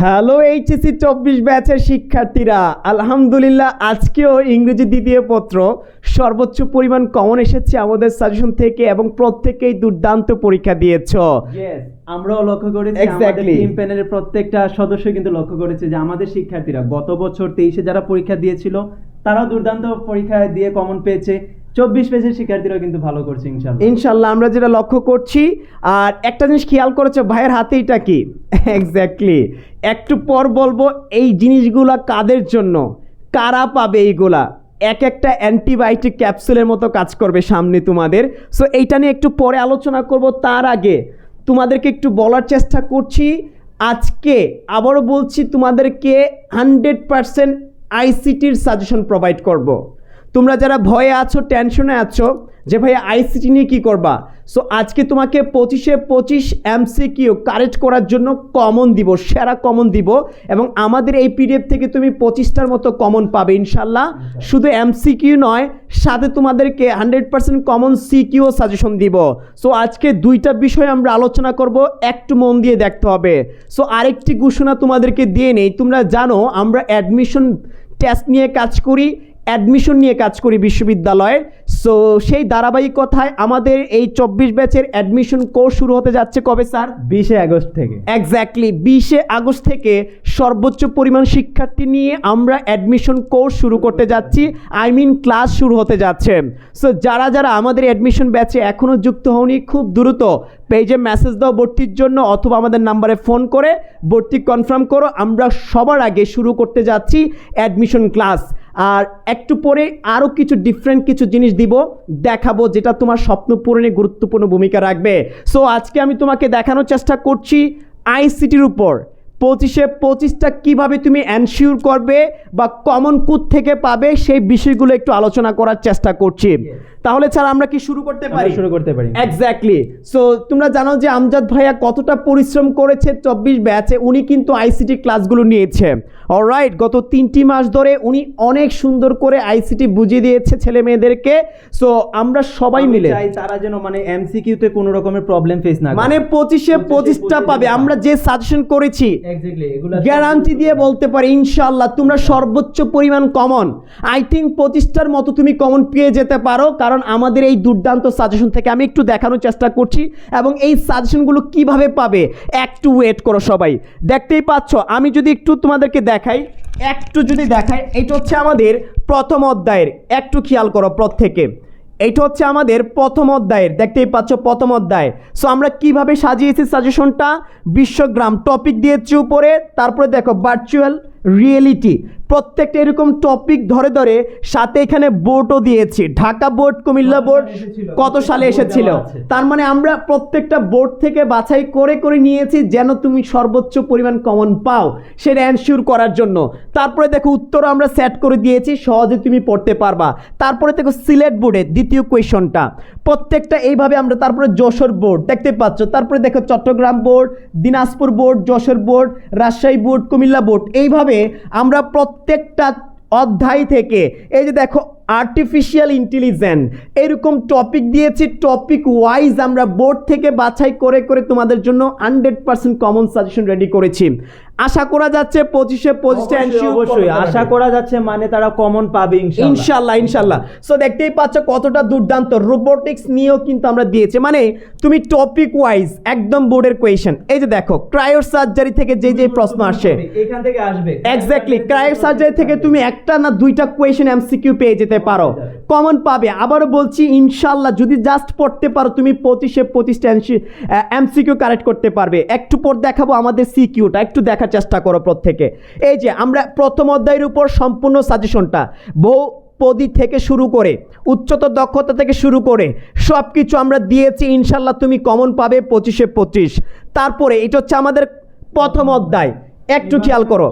Hello HSC 24 ব্যাচের শিক্ষার্থীরা, আলহামদুলিল্লাহ আজকেও ইংরেজি দ্বিতীয় পত্র সর্বোচ্চ পরিমাণ কমন এসেছে আমাদের সাজেশন থেকে এবং প্রত্যেকেই দুর্দান্ত পরীক্ষা দিয়েছো। আমরাও লক্ষ্য করেছি, আমাদের টিম প্যানেলের প্রত্যেকটা সদস্য কিন্তু লক্ষ্য করেছে যে আমাদের শিক্ষার্থীরা গত বছর 23-এ যারা পরীক্ষা দিয়েছিল তারাও দুর্দান্ত পরীক্ষা দিয়ে কমন পেয়েছে। 24 পেজের শিক্ষার্থীরাও কিন্তু ভালো করছে ইনশাল্লাহ আমরা যেটা লক্ষ্য করছি। আর একটা জিনিস খেয়াল করেছো, ভাইয়ের হাতে এটা কি? এক্স্যাক্টলি, একটু পর বলবো এই জিনিসগুলা কাদের জন্য, কারা পাবে এইগুলা। এক একটা অ্যান্টিবায়োটিক ক্যাপসুলের মতো কাজ করবে সামনে তোমাদের। সো এইটা নিয়ে একটু পরে আলোচনা করব। তার আগে তোমাদেরকে একটু বলার চেষ্টা করছি, আজকে আবারও বলছি তোমাদেরকে 100% আইসিটির সাজেশন প্রোভাইড করব। তোমরা যারা ভয়ে আছো, টেনশনে আছো যে ভাই আইসিটি নিয়ে কী করবা, সো আজকে তোমাকে 25-এ 25 এমসিকিউ কারেক্ট করার জন্য কমন দিব, সেরা কমন দিব। এবং আমাদের এই পিডিএফ থেকে তুমি 25টার মতো কমন পাবে ইনশাল্লাহ। শুধু এমসিকিউ নয়, সাথে তোমাদেরকে 100% কমন সিকিউ সাজেশন দিব। সো আজকে দুইটা বিষয় আমরা আলোচনা করব, একটু মন দিয়ে দেখতে হবে। সো আরেকটি ঘোষণা তোমাদেরকে দিয়ে নেই, তোমরা জানো আমরা অ্যাডমিশন টেস্ট নিয়ে কাজ করি, অ্যাডমিশন নিয়ে কাজ করি বিশ্ববিদ্যালয়ে। সো সেই ধারাবাহিকতায় আমাদের এই 24 ব্যাচের অ্যাডমিশন কোর্স শুরু হতে যাচ্ছে কবে স্যার? 20 আগস্ট থেকে। এক্স্যাক্টলি 20 আগস্ট থেকে সর্বোচ্চ পরিমাণ শিক্ষার্থী নিয়ে আমরা অ্যাডমিশন কোর্স শুরু করতে যাচ্ছি, ক্লাস শুরু হতে যাচ্ছে। সো যারা যারা আমাদের অ্যাডমিশন ব্যাচে এখনও যুক্ত হওনি, খুব দ্রুত পেজে মেসেজ দাও ভর্তির জন্য, অথবা আমাদের নাম্বারে ফোন করে ভর্তি কনফার্ম করো। আমরা সবার আগে শুরু করতে যাচ্ছি অ্যাডমিশন ক্লাস। আর একটু পরে আরও কিছু ডিফারেন্ট কিছু জিনিস দিব, দেখাবো যেটা তোমার স্বপ্ন পূরণে গুরুত্বপূর্ণ ভূমিকা রাখবে। সো আজকে আমি তোমাকে দেখানোর চেষ্টা করছি আইসিটির উপর 25-এ 25টা কীভাবে তুমি এনশিওর করবে বা কমন কোথ থেকে পাবে, সেই বিষয়গুলো একটু আলোচনা করার চেষ্টা করছি। তাহলে স্যার আমরা কি শুরু করতে পারি? শুরু করতে পারি। এক্স্যাক্টলি। সো তোমরা জানো যে আমজাদ ভাইয়া কতটা পরিশ্রম করেছে 24 ব্যাচে। উনি কিন্তু আইসিটি ক্লাসগুলো নিয়েছে, অলরাইট। গত 3টি মাস ধরে উনি অনেক সুন্দর করে আইসিটি বুঝিয়ে দিয়েছে ছেলে মেয়েদেরকে। সো আমরা সবাই মিলে চাই তারা যেন এমসিকিউতে কোনো রকমের প্রবলেম ফেস না করে। 25-এ 25টা পাবে। আমরা যে সাজেশন করেছি গ্যারান্টি দিয়ে বলতে পারি ইনশাআল্লাহ তোমরা সর্বোচ্চ পরিমাণ কমন, আই থিঙ্ক 25টার মতো তুমি কমন পেয়ে যেতে পারো। কারণ আমাদের এই দুর্দান্ত সাজেশন থেকে আমি একটু দেখানোর চেষ্টা করছি, এবং এই সাজেশনগুলো কিভাবে পাবে একটু ওয়েট করো সবাই। দেখতেই পাচ্ছ, আমি যদি একটু তোমাদেরকে দেখাই, এটা হচ্ছে আমাদের প্রথম অধ্যায়ের, একটু খেয়াল করো প্রত্যেকে। এইটা হচ্ছে আমাদের প্রথম অধ্যায়ের, দেখতেই পাচ্ছ প্রথম অধ্যায়। সো আমরা কিভাবে সাজিয়েছি সাজেশনটা, বিশ্বগ্রাম টপিক দিয়েছি উপরে, তারপরে দেখো ভার্চুয়াল রিয়েলিটি, প্রত্যেকটা এরকম টপিক ধরে ধরে, সাথে এখানে বোর্ডও দিয়েছি, ঢাকা বোর্ড, কুমিল্লা বোর্ড কত সালে এসেছিল। তার মানে আমরা প্রত্যেকটা বোর্ড থেকে বাছাই করে করে নিয়েছি যেন তুমি সর্বোচ্চ পরিমাণ কমন পাও, সেটা এনশিওর করার জন্য। তারপরে দেখো উত্তরও আমরা সেট করে দিয়েছি, সহজে তুমি পড়তে পারবা। তারপরে দেখো সিলেট বোর্ডের দ্বিতীয় কোয়েশনটা, প্রত্যেকটা এইভাবে আমরা। তারপরে যশোর বোর্ড দেখতে পাচ্ছ, তারপরে দেখো Chittagong board, Dinajpur board, Jessore board, Rajshahi board, Comilla board, এইভাবে আমরা প্রত্যেকটা অধ্যায় থেকে এই যে দেখো আর্টিফিশিয়াল ইন্টেলিজেন্স এরকম টপিক দিয়েছি, টপিক ওয়াইজ আমরা বোর্ড থেকে বাছাই করে করে তোমাদের জন্য 100% কমন সাজেশন রেডি করেছি। আশা করা যাচ্ছে 25-এ 25টা অবশ্যই আশা করা যাচ্ছে, মানে তারা কমন পাবে ইনশাল্লাহ। সো দেখতেই পাচ্ছ কতটা দুর্দান্ত। রোবোটিক্স নিয়েও কিন্তু আমরা দিয়েছি, মানে তুমি টপিক ওয়াইজ একদম বোর্ডের কোয়েশ্চেন। এই যে দেখো ক্রায়ো সার্জারি থেকে যে প্রশ্ন আসে এখান থেকে আসবে, এক্স্যাক্টলি ক্রায়ো সার্জারি থেকে তুমি একটা না দুইটা কোয়েশ্চেন এমসিকিউ পেয়ে যেতে পারো, কমন পাবে। আবারও বলছি ইনশাল্লাহ যদি জাস্ট পড়তে পারো তুমি 25-এ 25টা এমসিকিউ কারেক্ট করতে পারবে। একটু পর দেখাবো আমাদের সিকিউটা, একটু দেখার চেষ্টা করো প্রত্যেকে। এই যে আমরা প্রথম অধ্যায়ের উপর সম্পূর্ণ সাজেশনটা বহুপদী থেকে শুরু করে উচ্চতর দক্ষতা থেকে শুরু করে সব কিছু আমরা দিয়েছি, ইনশাল্লাহ তুমি কমন পাবে 25-এ 25। তারপরে এটা হচ্ছে আমাদের প্রথম অধ্যায়, একটু খেয়াল করো।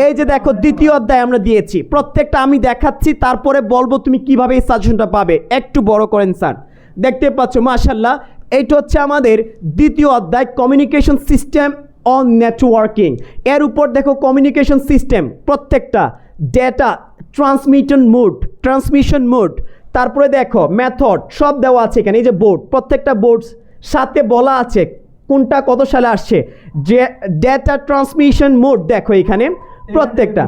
এই যে দেখো দ্বিতীয় অধ্যায় আমরা দিয়েছি, প্রত্যেকটা আমি দেখাচ্ছি, তারপরে বলবো তুমি কিভাবে এই সাজেশনটা পাবে। একটু বড় করেন স্যার, দেখতে পাচ্ছ মাশাআল্লাহ। এইটা হচ্ছে আমাদের দ্বিতীয় অধ্যায়, কমিউনিকেশন সিস্টেম অন নেটওয়ার্কিং। এর উপর দেখো কমিউনিকেশন সিস্টেম, প্রত্যেকটা ডেটা ট্রান্সমিশন মোড, তারপরে দেখো মেথড সব দেওয়া আছে এখানে। এই যে বোর্ড, প্রত্যেকটা বোর্ড সাথে বলা আছে কোনটা কত সালে আসছে, যে ডেটা ট্রান্সমিশন মোড দেখো এখানে প্রত্যেকটা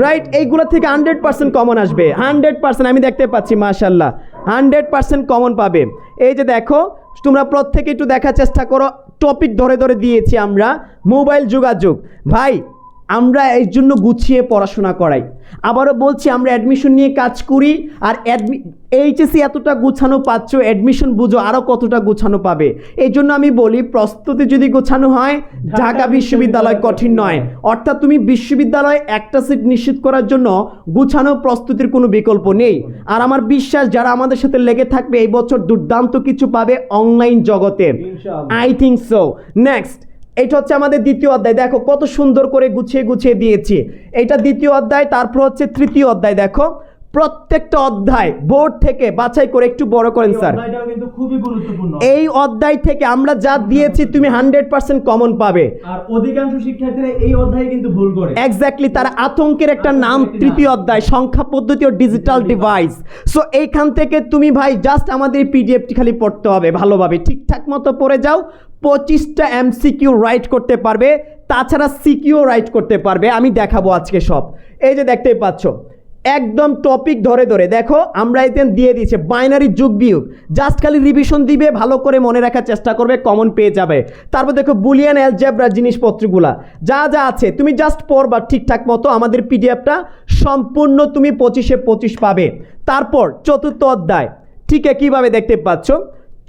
রাইট, এইগুলো থেকে 100% কমন আসবে, 100% আমি দেখতে পাচ্ছি মাশাআল্লাহ 100% কমন পাবে। এই যে দেখো তোমরা প্রত্যেকে একটু দেখার চেষ্টা করো, টপিক ধরে ধরে দিয়েছি আমরা। মোবাইল যোগাযোগ ভাই আমরা এই জন্য গুছিয়ে পড়াশোনা করাই, আবারও বলছি আমরা অ্যাডমিশন নিয়ে কাজ করি, আর এইচএসসি এতটা গুছানো পাচ্ছ, অ্যাডমিশন বুঝো আরও কতটা গুছানো পাবে। এই জন্য আমি বলি প্রস্তুতি যদি গোছানো হয় ঢাকা বিশ্ববিদ্যালয় কঠিন নয়, অর্থাৎ তুমি বিশ্ববিদ্যালয়ে একটা সিট নিশ্চিত করার জন্য গুছানো প্রস্তুতির কোনো বিকল্প নেই। আর আমার বিশ্বাস যারা আমাদের সাথে লেগে থাকবে এই বছর দুর্দান্ত কিছু পাবে অনলাইন জগতে, আই থিঙ্ক সো। নেক্সট এটা হচ্ছে আমাদের দ্বিতীয় অধ্যায়, দেখো কত সুন্দর করে গুছিয়ে গুছিয়ে দিয়েছি। এটা দ্বিতীয় অধ্যায়, তারপর হচ্ছে তৃতীয় অধ্যায়। দেখো প্রত্যেকটা অধ্যায় বোর্ড থেকে বাছাই করে, একটু বড় করেন স্যার, কিন্তু খুবই গুরুত্বপূর্ণ। এই অধ্যায় থেকে আমরা যা দিয়েছি তুমি 100% কমন পাবে। আর অধিকাংশ শিক্ষার্থীরা এই অধ্যায়ে কিন্তু ভুল করে, এক্স্যাক্টলি, তার আতঙ্কের একটা নাম তৃতীয় অধ্যায় সংখ্যা পদ্ধতি ও ডিজিটাল ডিভাইস। সো এইখান থেকে তুমি ভাই জাস্ট আমাদের পিডিএফটি খালি পড়তে হবে ভালোভাবে, ঠিকঠাক মতো পড়ে যাও। 25টা এমসিকিউ রাইট করতে পারবে, তাছাড়া সিকিউ রাইট করতে পারবে, আমি দেখাবো আজকে সব। এই যে দেখতেই পাচ্ছ একদম টপিক ধরে ধরে দেখো আমরা এতে দিয়ে দিয়েছে বাইনারি যুগ বিয়োগ, জাস্ট খালি রিভিশন দিবে, ভালো করে মনে রাখার চেষ্টা করবে, কমন পেয়ে যাবে। তারপর দেখো বুলিয়ান অ্যালজেব্রা জিনিসপত্রগুলা যা যা আছে তুমি জাস্ট পড়বা ঠিকঠাক মতো, আমাদের পিডিএফটা সম্পূর্ণ তুমি 25-এ 25 পাবে। তারপর চতুর্থ অধ্যায় ঠিক কীভাবে দেখতে পাচ্ছ,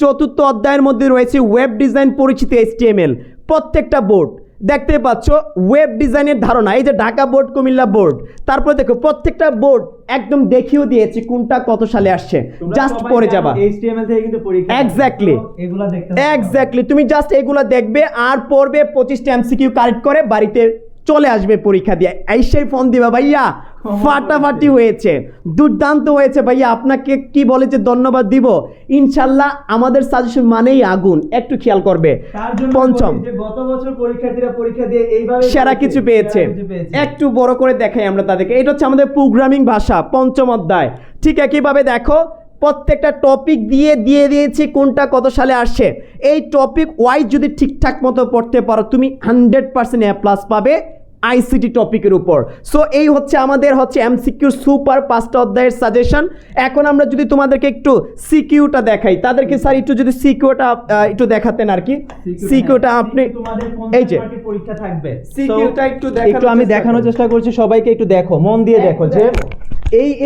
চতুর্থ অধ্যায়ের মধ্যে রয়েছে ওয়েব ডিজাইন পরিচিতি HTML, প্রত্যেকটা বোর্ড দেখতে পাচ্ছ ওয়েব ডিজাইনের ধারণা, এই যে ঢাকা বোর্ড কুমিল্লা বোর্ড, তারপর দেখো প্রত্যেকটা বোর্ড একদম দেখিয়েও দিয়েছি কোনটা কত সালে আসছে, জাস্ট পড়ে যাবা। HTML থেকে কিন্তু পরীক্ষা এক্স্যাক্টলি এগুলা দেখতে এক্স্যাক্টলি, তুমি জাস্ট এগুলা দেখবে আর পড়বে, 25টা এমসিকিউ কারেক্ট করে বাড়িতে চলে আসবে পরীক্ষা দিয়ে, আইসাই ফোন দিবা ভাইয়া ফাটাফাটি হয়েছে, দুর্দান্ত হয়েছে ভাইয়া, আপনাকে কি বলে যে ধন্যবাদ দিব। ইনশাল্লাহ আমাদের সাজেশন মানেই আগুন, একটু খেয়াল করবে। পঞ্চম গত বছর পরীক্ষার্থীরা পরীক্ষা দিয়ে এইভাবে সেরা কিছু পেয়েছে, একটু বড় করে দেখাই আমরা তাদেরকে। এটা হচ্ছে আমাদের প্রোগ্রামিং ভাষা পঞ্চম অধ্যায়, ঠিক একইভাবে দেখো প্রত্যেকটা টপিক দিয়ে দিয়েছি কোনটা কত সালে আসছে। এই টপিক ওয়াইজ যদি ঠিকঠাক মতো পড়তে পারো তুমি 100% A+ পাবে আইসিটি টপিকের উপর। সো এই হচ্ছে আমাদের হচ্ছে এমসিকিউ সুপার 5টা অধ্যায়ের সাজেশন। এখন আমরা যদি তোমাদেরকে একটু সিকিউটা দেখাই, তাদেরকে স্যার একটু যদি সিকিউটা একটু দেখাতেন আর কি। সিকিউটা আপনি এই যে পরীক্ষা থাকবে, সিকিউটা একটু আমি দেখানোর চেষ্টা করছি সবাইকে, একটু দেখো মন দিয়ে দেখো যে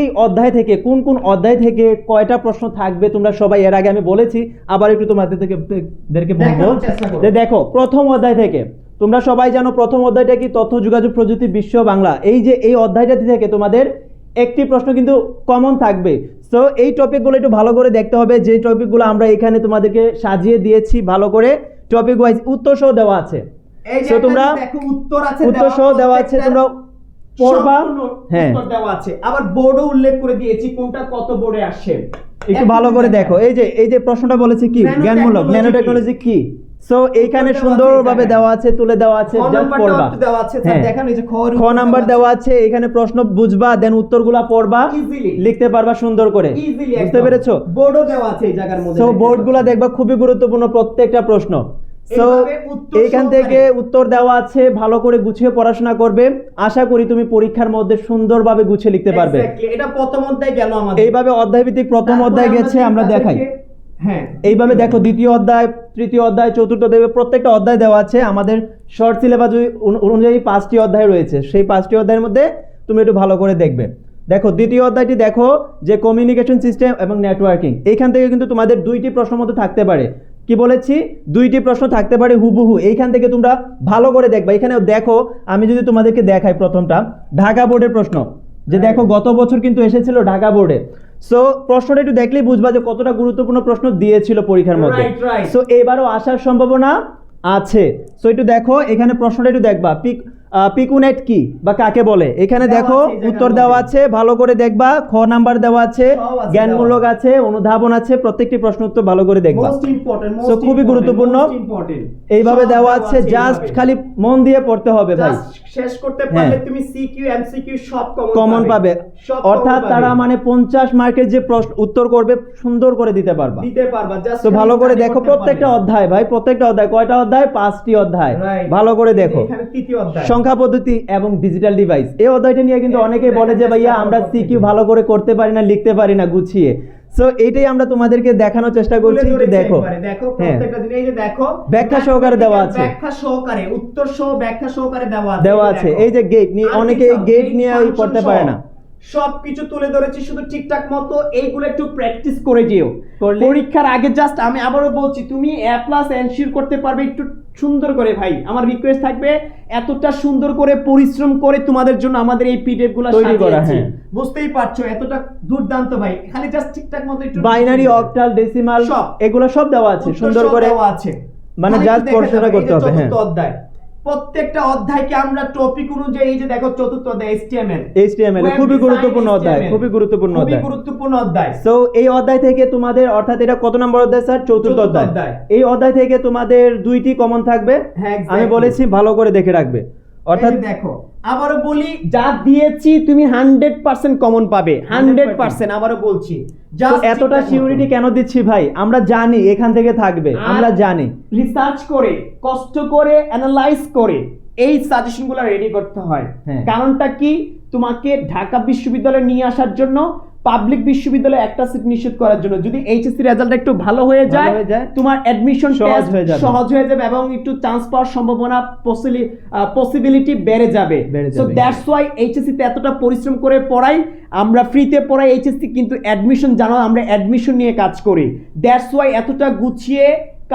এই অধ্যায় থেকে কোন কোন অধ্যায় থেকে কয়টা প্রশ্ন থাকবে তোমরা সবাই এর আগে আমি বলেছি, আবার একটু তোমাদেরকে বলবো যে দেখো প্রথম অধ্যায় থেকে তোমরা সবাই জানো প্রথম অধ্যায়টা কি, তথ্য যোগাযোগ প্রযুক্তি বিশ্ব বাংলা। এই যে এই অধ্যায়টা থেকে তোমাদের একটি প্রশ্ন কিন্তু কমন থাকবে। সো এই টপিকগুলো একটু ভালো করে দেখতে হবে, যে টপিকগুলো আমরা এখানে তোমাদেরকে সাজিয়ে দিয়েছি ভালো করে, টপিক ওয়াইজ উত্তর সহ দেওয়া আছে। সো তোমরা উত্তর সহ দেওয়া আছে, তোমরা পড়বা, হ্যাঁ দেওয়া আছে, আবার বোর্ডও উল্লেখ করে দিয়েছি কোনটা কত বোর্ডে আসে, একটু ভালো করে দেখো। এই যে প্রশ্নটা বলেছে কি জ্ঞানমূলক, ন্যানো টেকনোলজি কি, সো এইখানে সুন্দরভাবে দেওয়া আছে, তুলে দেওয়া আছে, জাস্ট পড়বা। খ নাম্বার দেওয়া আছে, এখানে প্রশ্ন বুঝবা, দেন উত্তরগুলা পড়বা, লিখতে পারবা সুন্দর করে, বুঝতে পেরেছো? বোর্ডও দেওয়া আছে এই জায়গার মধ্যে, সো বোর্ডগুলা দেখবা খুবই গুরুত্বপূর্ণ প্রত্যেকটা প্রশ্ন। সো এইখান থেকে উত্তর দেওয়া আছে, ভালো করে গুছিয়ে পড়াশোনা করবে, আশা করি তুমি পরীক্ষার মধ্যে সুন্দরভাবে গুছিয়ে লিখতে পারবে। এটা প্রথম অধ্যায় গেল আমাদের, এইভাবে অধ্যায় ভিত্তিক প্রথম অধ্যায় গেছে, আমরা দেখাই। হ্যাঁ এইভাবে দেখো দ্বিতীয় অধ্যায়, তৃতীয় অধ্যায়, চতুর্থ অধ্যায়, প্রত্যেকটা অধ্যায় দেওয়া আছে। আমাদের শর্ট সিলেবাস অনুযায়ী 5টি অধ্যায় রয়েছে, সেই 5টি অধ্যায়ের মধ্যে তুমি একটু ভালো করে দেখবে। দেখো দ্বিতীয় অধ্যায়টি দেখো যে কমিউনিকেশন সিস্টেম এবং নেটওয়ার্কিং, এইখান থেকে কিন্তু তোমাদের 2টি প্রশ্ন মতো থাকতে পারে। কি বলেছি, 2টি প্রশ্ন থাকতে পারে হুবহু, এইখান থেকে তোমরা ভালো করে দেখবা। এখানে দেখো আমি যদি তোমাদেরকে দেখাই, প্রথমটা ঢাকা বোর্ডের প্রশ্ন, যে দেখো গত বছর কিন্তু এসেছিল ঢাকা বোর্ডে। সো প্রশ্নটা একটু দেখলেই বুঝবা যে কতটা গুরুত্বপূর্ণ প্রশ্ন দিয়েছিল পরীক্ষার মধ্যে। সো এবারও আসার সম্ভাবনা আছে। সো একটু দেখো এখানে প্রশ্নটা একটু দেখবা, পিকুনেট কি বা কাকে বলে, এখানে দেখো উত্তর দেওয়া আছে, ভালো করে দেখবা। খ নাম্বার দেওয়া আছে, জ্ঞানমূলক আছে, অনুধাবন আছে, প্রত্যেকটি প্রশ্ন উত্তর ভালো করে দেখবা। সো খুবই গুরুত্বপূর্ণ, এইভাবে দেওয়া আছে, জাস্ট খালি মন দিয়ে পড়তে হবে ভাই। শেষ করতে পারলে তুমি সিকিউ এমসিকিউ সব কমন পাবে, অর্থাৎ তারা মানে 50 মার্কের যে প্রশ্ন উত্তর করবে সুন্দর করে দিতে পারবা। জাস্ট তো ভালো করে দেখো প্রত্যেকটা অধ্যায়, ভাই প্রত্যেকটা অধ্যায় কয়টা অধ্যায়? 5টি অধ্যায়। ভালো করে দেখো এখানে তৃতীয় অধ্যায় সংখ্যা পদ্ধতি এবং ডিজিটাল ডিভাইস, এই অধ্যায়টা নিয়ে কিন্তু অনেকেই বলে যে ভাইয়া আমরা সিকিউ ভালো করে করতে পারি না, লিখতে পারি না গুছিয়ে। সো এইটাই আমরা তোমাদেরকে দেখানোর চেষ্টা করছি। একটু দেখো, প্রত্যেকটা জিনিস এই যে দেখো ব্যাখ্যা সহকারে দেওয়া আছে, ব্যাখ্যা সহকারে উত্তর সহ ব্যাখ্যা সহকারে দেওয়া আছে। এই যে গেট নিয়ে অনেকে এই গেট নিয়ে পড়তে পারে না, সবকিছু তুলে ধরেছি, শুধু ঠিকঠাক মতো এইগুলো একটু প্র্যাকটিস করে যেও পরীক্ষার আগে। জাস্ট আমি আবারও বলছি, তুমি এ প্লাস এনশিওর করতে পারবে একটু সুন্দর করে। ভাই আমার রিকোয়েস্ট থাকবে, এতটা সুন্দর করে পরিশ্রম করে তোমাদের জন্য আমাদের এই পিডিএফ গুলো তৈরি করা। হ্যাঁ, বুঝতেই পারছো এতটা দুর্দান্ত ভাই। খালি জাস্ট ঠিকঠাক মতো একটু বাইনারি, অক্টাল, ডেসিমাল এগুলো সব দেওয়া আছে, সুন্দর করে দেওয়া আছে, মানে জাস্ট পড়াশোনা করতে হবে। হ্যাঁ, অধ্যায় প্রত্যেকটা অধ্যায়কে আমরা টপিক অনুযায়ী, এই যে দেখো চতুর্থ অধ্যায় HTML খুবই গুরুত্বপূর্ণ অধ্যায়, খুবই গুরুত্বপূর্ণ অধ্যায়। সো এই অধ্যায় থেকে তোমাদের, অর্থাৎ এটা কত নম্বর অধ্যায় স্যার? চতুর্থ অধ্যায়। এই অধ্যায় থেকে তোমাদের 2টি কমন থাকবে। আমি বলেছি ভালো করে দেখে রাখবে। অর্থাৎ দেখো আবারও বলি, যা দিয়েছি তুমি 100% কমন পাবে, 100%। আবারও বলছি, এতটা সিউরিটি কেন দিচ্ছি ভাই? আমরা জানি এখান থেকে থাকবে, আমরা জানি। রিসার্চ করে, কষ্ট করে, অ্যানালাইজ করে এই সাজেশনগুলো রেডি করতে হয়। কারণটা কি? তোমাকে ঢাকা বিশ্ববিদ্যালয়ে নিয়ে আসার জন্য, পাবলিক বিশ্ববিদ্যালয়ে একটা সিট নিশ্চিত করার জন্য। যদি এইচএসসি রেজাল্ট একটু ভালো হয়ে যায়, তোমার অ্যাডমিশন সহজ হয়ে যাবে এবং একটু চান্স পাওয়ার সম্ভাবনা, পসিবিলিটি বেড়ে যাবে। সো দ্যাটস ওয়াই এইচএসসি তে এতটা পরিশ্রম করে পড়াই, আমরা ফ্রিতে পড়াই এইচএসসি, কিন্তু অ্যাডমিশন জানো আমরা অ্যাডমিশন নিয়ে কাজ করি। দ্যাটস ওয়াই এতটা গুছিয়ে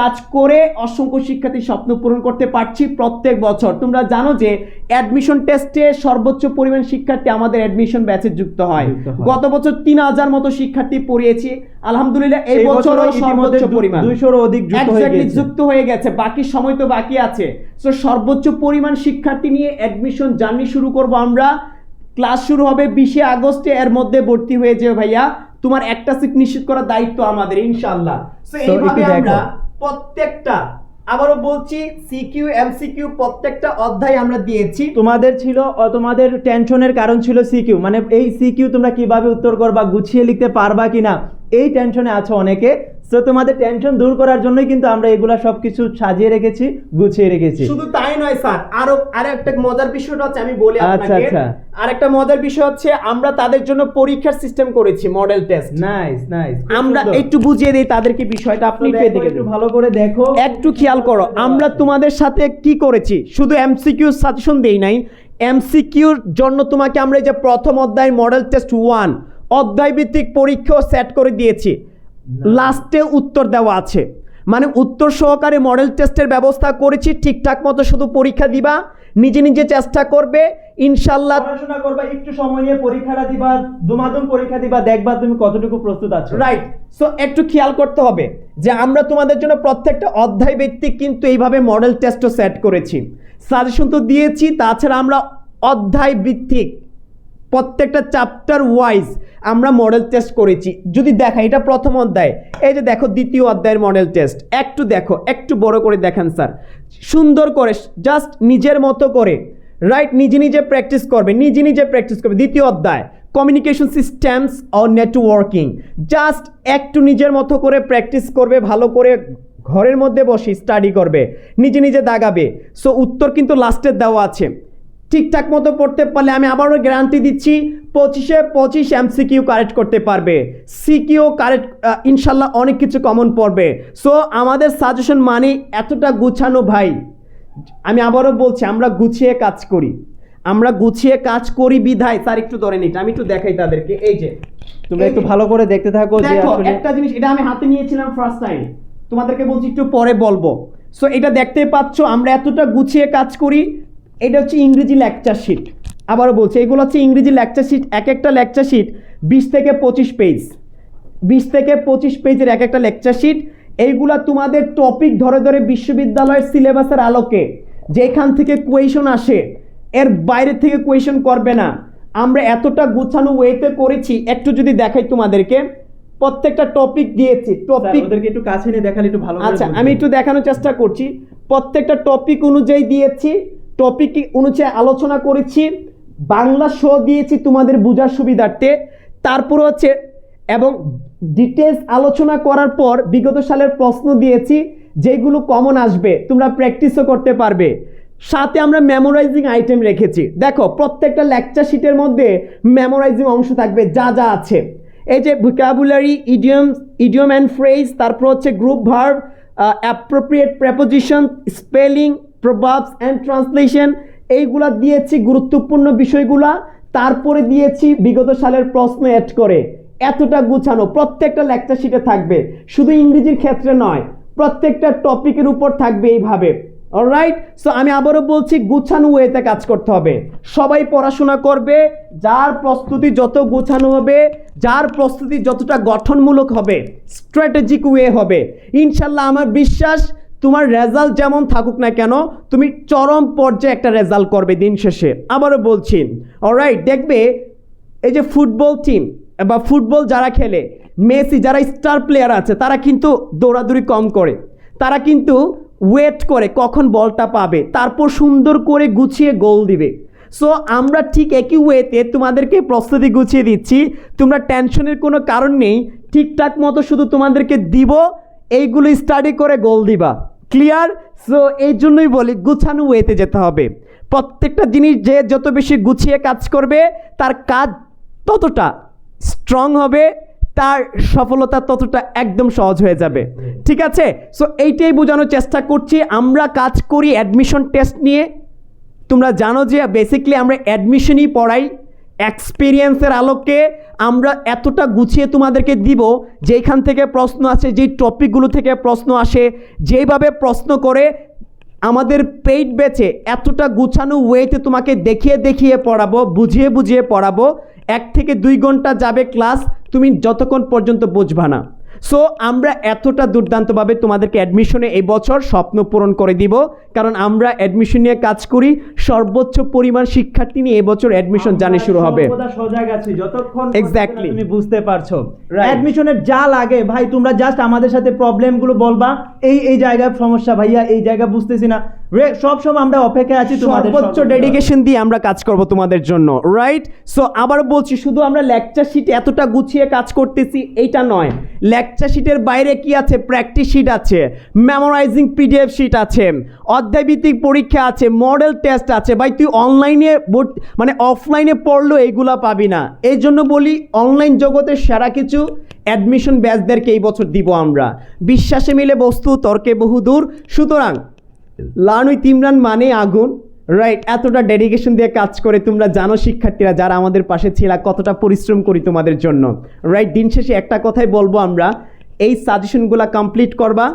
কাজ করে অসংখ্য শিক্ষার্থীর স্বপ্ন পূরণ করতে পারছি প্রত্যেক বছর। তোমরা জানো যে অ্যাডমিশন টেস্টে সর্বোচ্চ পরিমাণ শিক্ষার্থী আমাদের অ্যাডমিশন ব্যাচে যুক্ত হয়। গত বছর 3000 মতো শিক্ষার্থী পড়িয়েছি, আলহামদুলিল্লাহ এই বছরও সর্বোচ্চ পরিমাণ 200 অধিক যুক্ত হয়ে গেছে। বাকি সময় তো বাকি আছে। সো সর্বোচ্চ পরিমাণ শিক্ষার্থী নিয়ে অ্যাডমিশন জার্নি শুরু করব আমরা। ক্লাস শুরু হবে 20 আগস্টে, এর মধ্যে ভর্তি হয়ে যাবে ভাইয়া। তোমার একটা সিট নিশ্চিত করার দায়িত্ব আমাদের ইনশাআল্লাহ। সো এইভাবে আমরা প্রত্যেকটা, আবারও বলছি, সিকিউ এমসিকিউ প্রত্যেকটা অধ্যায় আমরা দিয়েছি। তোমাদের ছিল, তোমাদের টেনশনের কারণ ছিল সিকিউ, মানে এই সিকিউ তোমরা কিভাবে উত্তর করবা, গুছিয়ে লিখতে পারবা কিনা, এই টেনশনে আছো অনেকে। সো তোমাদের টেনশন দূর করার জন্যই কিন্তু আমরা এগুলা সবকিছু সাজিয়ে রেখেছি, গুছিয়ে রেখেছি। শুধু তাই নয় স্যার, আরো একটা মজার বিষয়টা হচ্ছে, আমি বলি আপনাকে। আরেকটা মজার বিষয় হচ্ছে, আমরা তাদের জন্য পরীক্ষার সিস্টেম করেছি, মডেল টেস্ট। নাইস। আমরা একটু বুঝিয়ে দেই তাদেরকে বিষয়টা, আপনি একটু ভালো করে দেখো, একটু খেয়াল করো। আমরা তোমাদের সাথে কি করেছি, শুধু এমসিকিউ সাজেশন দেই নাই, এমসিকিউর জন্য তোমাকে আমরা এই যে প্রথম অধ্যায় মডেল টেস্ট 1 অধ্যায় ভিত্তিক পরীক্ষাও সেট করে দিয়েছি। লাস্টে উত্তর দেওয়া আছে, মানে উত্তর সহকারে মডেল টেস্টের ব্যবস্থা করেছি। ঠিকঠাক মতো শুধু পরীক্ষা দিবা, নিজে নিজে চেষ্টা করবে, ইনশাআল্লাহ পড়াশোনা করবা, একটু সময় নিয়ে পরীক্ষাটা দিবা, দুমাদুম পরীক্ষা দিবা, দেখবা তুমি কতটুকু প্রস্তুত আছো। রাইট। সো একটু খেয়াল করতে হবে যে আমরা তোমাদের জন্য প্রত্যেকটা অধ্যায় ভিত্তিক কিন্তু এইভাবে মডেল টেস্টও সেট করেছি, সাজেশন তো দিয়েছি। তাছাড়া আমরা অধ্যায় ভিত্তিক প্রত্যেকটা চ্যাপ্টার ওয়াইজ আমরা মডেল টেস্ট করেছি। যদি দেখা, এটা প্রথম অধ্যায়, এই যে দেখো দ্বিতীয় অধ্যায়ের মডেল টেস্ট, একটু দেখো, একটু বড় করে দেখেন স্যার, সুন্দর করে জাস্ট নিজের মতো করে, রাইট, নিজে নিজে প্র্যাকটিস করবে। দ্বিতীয় অধ্যায় communication systems or networking, just একটু নিজের মতো করে প্র্যাকটিস করবে, ভালো করে ঘরের মধ্যে বসে স্টাডি করবে, নিজে নিজে দাগাবে। সো উত্তর কিন্তু লাস্টের দেওয়া আছে, ঠিকঠাক মতো পড়তে পারলে আমি আবারও গ্যারান্টি দিচ্ছি 25-25 এমসিকিউ কারেক্ট করতে পারবে, সিকিউ কারেক্ট, ইনশাল্লাহ অনেক কিছু কমন পড়বে। সো আমাদের সাজেশন মানে এতটা গুছানো ভাই। আমি আবারও বলছি, আমরা গুছিয়ে কাজ করি বিধায়। স্যার একটু ধরে নিতে, আমি একটু দেখাই তাদেরকে। এই যে তোমরা একটু ভালো করে দেখতে থাকো যে আসলে একটা জিনিস, এটা আমি হাতে নিয়েছিলাম ফার্স্ট টাইম, তোমাদেরকে বলছি একটু পরে বলবো। সো এটা দেখতে পাচ্ছ, আমরা এতটা গুছিয়ে কাজ করি। এটা হচ্ছে ইংরেজি লেকচার শিট, আবারও বলছি এগুলো হচ্ছে ইংরেজি লেকচার শিট। এক একটা লেকচার শিট 20 থেকে 25 পেজ, 20 থেকে 25 পেজের এক একটা লেকচার শিট। এইগুলা তোমাদের টপিক ধরে ধরে বিশ্ববিদ্যালয়ের সিলেবাসের আলোকে যেখান থেকে কোয়েশন আসে, এর বাইরে থেকে কোয়েশন করবে না। আমরা এতটা গুছানো ওয়েতে করেছি। একটু যদি দেখাই তোমাদেরকে, প্রত্যেকটা টপিক দিয়েছি, ওদেরকে একটু কাছে নিয়ে দেখালে একটু ভালো করে। আচ্ছা, আমি একটু দেখানোর চেষ্টা করছি। প্রত্যেকটা টপিক অনুযায়ী দিয়েছি, টপিক অনুযায়ী আলোচনা করেছি, বাংলা শো দিয়েছি তোমাদের বোঝার সুবিধার্থে, তারপর হচ্ছে এবং ডিটেলস আলোচনা করার পর বিগত সালের প্রশ্ন দিয়েছি যেগুলো কমন আসবে, তোমরা প্র্যাকটিসও করতে পারবে। সাথে আমরা মেমোরাইজিং আইটেম রেখেছি। দেখো প্রত্যেকটা লেকচার শিটের মধ্যে মেমোরাইজিং অংশ থাকবে, যা যা আছে এই যে ভোকাবুলারি, ইডিয়ম অ্যান্ড ফ্রেজ, তারপর হচ্ছে group verb, appropriate preposition, spelling, প্রভাবস and translation, এইগুলা দিয়েছি গুরুত্বপূর্ণ বিষয়গুলা। তারপরে দিয়েছি বিগত সালের প্রশ্ন অ্যাড করে, এতটা গুছানো প্রত্যেকটা লেকচার শিটে থাকবে, শুধু ইংরেজির ক্ষেত্রে নয়, প্রত্যেকটা টপিকের উপর থাকবে এইভাবে। অলরাইট, সো আমি আবারও বলছি গুছানো ওয়েতে কাজ করতে হবে, সবাই পড়াশোনা করবে, যার প্রস্তুতি যত গুছানো হবে, যার প্রস্তুতি যতটা গঠনমূলক হবে, স্ট্র্যাটেজিক ওয়ে হবে, ইনশাল্লাহ আমার বিশ্বাস তোমার রেজাল্ট যেমন থাকুক না কেন তুমি চরম পর্যায়ে একটা রেজাল্ট করবে দিন শেষে। আবারও বলছি, অলরাইট, দেখবে এই যে ফুটবল টিম বা ফুটবল যারা খেলে, মেসি যারা স্টার প্লেয়ার আছে, তারা কিন্তু দৌড়াদৌড়ি কম করে, তারা কিন্তু ওয়েট করে কখন বলটা পাবে, তারপর সুন্দর করে গুছিয়ে গোল দিবে। সো আমরা ঠিক একই ওয়েতে তোমাদেরকে প্রস্তুতি গুছিয়ে দিচ্ছি, তোমরা টেনশনের কোনো কারণ নেই, ঠিকঠাক মতো শুধু তোমাদেরকে দিব, এইগুলো স্টাডি করে গোল দিবা। ক্লিয়ার? সো এই জন্যই বলি গুছানো ওয়েতে যেতে হবে। প্রত্যেকটা জিনিস যে যত বেশি গুছিয়ে কাজ করবে তার কাজ ততটা স্ট্রং হবে, তার সফলতা ততটা একদম সহজ হয়ে যাবে। ঠিক আছে? সো এইটাই বোঝানোর চেষ্টা করছি। আমরা কাজ করি অ্যাডমিশন টেস্ট নিয়ে, তোমরা জানো যে বেসিক্যালি আমরা অ্যাডমিশনই পড়াই, এক্সপিরিয়েন্সের আলোকে আমরা এতটা গুছিয়ে তোমাদেরকে দিব, যেইখান থেকে প্রশ্ন আসে, যেই টপিকগুলো থেকে প্রশ্ন আসে, যেইভাবে প্রশ্ন করে আমাদের পেইড ব্যাচে এতটা গুছানো ওয়েতে তোমাকে দেখিয়ে দেখিয়ে পড়াবো, বুঝিয়ে বুঝিয়ে পড়াবো। 1 থেকে 2 ঘন্টা যাবে ক্লাস, তুমি যতক্ষণ পর্যন্ত বুঝবা না। সো আমরা এতটা দুর্দান্তভাবে তোমাদেরকে অ্যাডমিশনে এই বছর স্বপ্ন পূরণ করে দিব, কারণ আমরা অ্যাডমিশন নিয়ে কাজ করি, সর্বোচ্চ পরিমাণ শিক্ষার্থী নিয়ে এবছর অ্যাডমিশন জার্নি শুরু হবে। সজাগ আছি যতক্ষণ এক্স্যাক্টলি তুমি বুঝতে পারছো অ্যাডমিশনের যা লাগে ভাই, তোমরা জাস্ট আমাদের সাথে প্রবলেমগুলো বলবা, এই জায়গায় সমস্যা ভাইয়া, এই জায়গা বুঝতেছি না, সব সময় আমরা অপেক্ষায় আছি, তোমাদের সর্বোচ্চ ডেডিকেশন দিয়ে আমরা কাজ করব তোমাদের জন্য। রাইট? সো আবার বলছি, শুধু আমরা লেকচার শিটে এতটা গুছিয়ে কাজ করতেছি এইটা নয়, লেকচার শিটের বাইরে কি আছে, প্র্যাকটিস শিট আছে, মেমোরাইজিং পিডিএফ শিট আছে, অধ্যায়ভিত্তিক পরীক্ষা আছে, মডেল টেস্ট আছে। ভাই তুই অনলাইনে মানে অফলাইনে পড়লেও এইগুলা পাবি না। এই জন্য বলি অনলাইন জগতের সেরা কিছু অ্যাডমিশন ব্যাচদেরকে এই বছর দিব আমরা। বিশ্বাসে মিলে বস্তু, তর্কে বহুদূর। সুতরাং লার্ন উইথ ইমরান মানে আগুন। রাইট? এতটা ডেডিকেশন দিয়ে কাজ করে, তোমরা জানো শিক্ষার্থীরা যারা আমাদের পাশে ছিলা কতটা পরিশ্রম করি তোমাদের জন্য। রাইট? দিন শেষে একটা কথাই বলবো, আমরা এই সাজেশনগুলো কমপ্লিট করবা,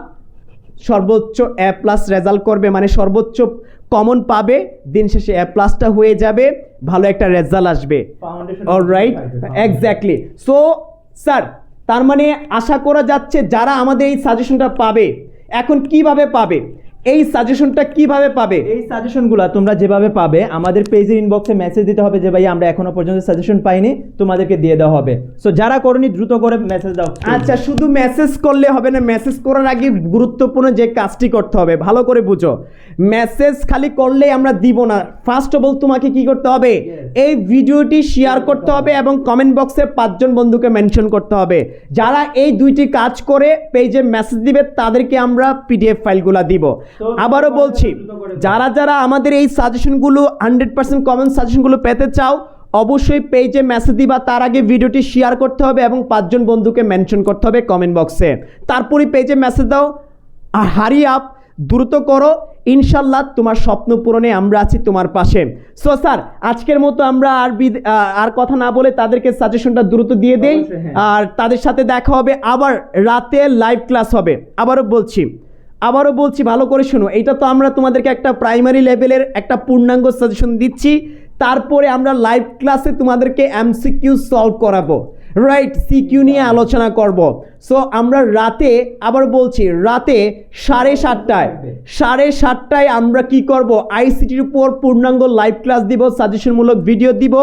সর্বোচ্চ A+ রেজাল্ট করবে, মানে সর্বোচ্চ কমন পাবে, দিন শেষে A+টা হয়ে যাবে, ভালো একটা রেজাল্ট আসবে। Alright, exactly. সো স্যার, তার মানে আশা করা যাচ্ছে যারা আমাদের এই সাজেশনটা পাবে, এখন কিভাবে পাবে, এই সাজেশনটা কিভাবে পাবে? এই সাজেশনগুলো তোমরা যেভাবে পাবে, আমাদের পেজের ইনবক্সে মেসেজ দিতে হবে যে ভাই আমরা এখনো পর্যন্ত সাজেশন পাইনি, তোমাদেরকে দিয়ে দেওয়া হবে। সো যারা করনি দ্রুত করে মেসেজ দাও। আচ্ছা, শুধু মেসেজ করলে হবে না, মেসেজ করার আগে গুরুত্বপূর্ণ যে কাজটি করতে হবে ভালো করে বুঝো। মেসেজ খালি করলেই আমরা দিব না, ফার্স্ট অফ অল তোমাকে কি করতে হবে, এই ভিডিওটি শেয়ার করতে হবে এবং কমেন্ট বক্সে 5 জন বন্ধুকে মেনশন করতে হবে। যারা এই 2টি কাজ করে পেজে মেসেজ দিবে তাদেরকে আমরা পিডিএফ ফাইলগুলো দিব। আবারও বলছি, যারা যারা আমাদের এই সাজেশনগুলো 100% কমন সাজেশনগুলো পেতে চাও, অবশ্যই পেজে মেসেজ দিবা, তার আগে ভিডিওটি শেয়ার করতে হবে এবং 5 জন বন্ধুকে মেনশন করতে হবে কমেন্ট বক্সে, তারপরই পেজে মেসেজ দাও। আর হারি আপ, দ্রুত করো, ইনশাল্লাহ তোমার স্বপ্ন পূরণে আমরা আছি তোমার পাশে। সো স্যার, আজকের মতো আমরা আর কথা না বলে তাদেরকে সাজেশনটা দ্রুত দিয়ে দেই, আর তাদের সাথে দেখা হবে আবার রাতে, লাইভ ক্লাস হবে। আবারও বলছি ভালো করে শোনো, এটা তো আমরা তোমাদেরকে একটা প্রাইমারি লেভেলের একটা পূর্ণাঙ্গ সাজেশন দিচ্ছি, তারপরে আমরা লাইভ ক্লাসে তোমাদেরকে এমসিকিউ সলভ করাবো। রাইট? সিকিউ নিয়ে আলোচনা করব। সো আমরা রাতে, আবার বলছি রাতে 7:30টায় আমরা কি করব, আইসিটির উপর পূর্ণাঙ্গ লাইভ ক্লাস দিব, সাজেশনমূলক ভিডিও দিব,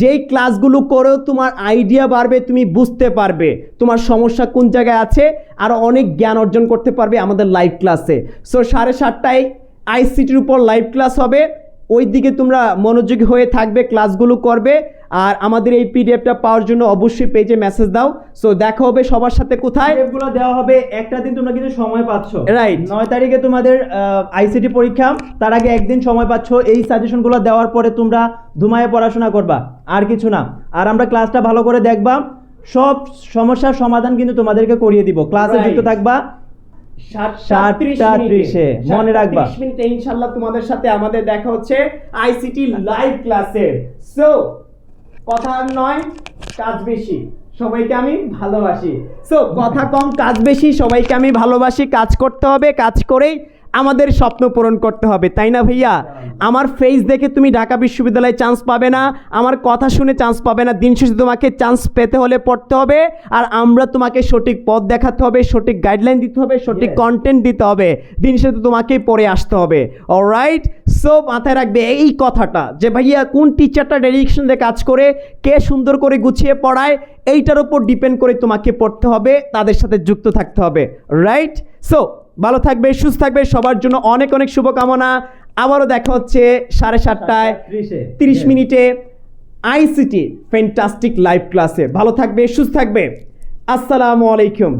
যেই ক্লাসগুলো করেও তোমার আইডিয়া বাড়বে, তুমি বুঝতে পারবে তোমার সমস্যা কোন জায়গায় আছে, আর অনেক জ্ঞান অর্জন করতে পারবে আমাদের লাইভ ক্লাসে। সো 7:30টায় আইসিটির উপর লাইভ ক্লাস হবে, ওই দিকে তোমরা মনোযোগী হয়ে থাকবে, ক্লাসগুলো করবে। আর আমাদের এই পিডিএফটা পাওয়ার জন্য অবশ্যই পেজে মেসেজ দাও। সো দেখা হবে সবার সাথে কোথায়, গুলো দেওয়া হবে। একটা দিন তোমরা কিন্তু সময় পাচ্ছ, রাইট? 9 তারিখে তোমাদের আইসিটি পরীক্ষা, তার আগে একদিন সময় পাচ্ছ। এই সাজেশনগুলো দেওয়ার পরে তোমরা ধুমায়ে পড়াশোনা করবা, আর কিছু না। আর আমরা ক্লাসটা ভালো করে দেখবা, সব সমস্যার সমাধান কিন্তু তোমাদেরকে করিয়ে দিব। ক্লাসে যুক্ত থাকবা 7:30 মনে রাখবা। 30 মিনিটে ইনশাআল্লাহ তোমাদের সাথে আমাদের দেখা হচ্ছে আইসিটি লাইভ ক্লাসে। সো কথা নয় কাজ বেশি, সবাইকে আমি ভালোবাসি। সো কথা কম কাজ বেশি, সবাইকে আমি ভালোবাসি। কাজ করতে হবে, কাজ করেই আমাদের স্বপ্ন পূরণ করতে হবে, তাই না ভাইয়া? আমার ফেস দেখে তুমি ঢাকা বিশ্ববিদ্যালয়ে চান্স পাবে না, আমার কথা শুনে চান্স পাবে না। দিন শেষে তোমাকে চান্স পেতে হলে পড়তে হবে, আর আমরা তোমাকে সঠিক পথ দেখাতে হবে, সঠিক গাইডলাইন দিতে হবে, সঠিক কন্টেন্ট দিতে হবে। দিন শেষে তোমাকেই পড়ে আসতে হবে। অলরাইট? সো মাথায় রাখবে এই কথাটা যে ভাইয়া কোন টিচারটা ডেডিকেশন দিয়ে কাজ করে, কে সুন্দর করে গুছিয়ে পড়ায়, এইটার উপর ডিপেন্ড করে তোমাকে পড়তে হবে, তাদের সাথে যুক্ত থাকতে হবে। রাইট? সো ভালো থাকবে, সুস্থ থাকবে, সবার জন্য অনেক অনেক শুভকামনা। আবারও দেখা হচ্ছে 7:30টায় 30 মিনিটে আইসিটি ফ্যান্টাস্টিক লাইভ ক্লাসে। ভালো থাকবে, সুস্থ থাকবে। আসসালামু আলাইকুম।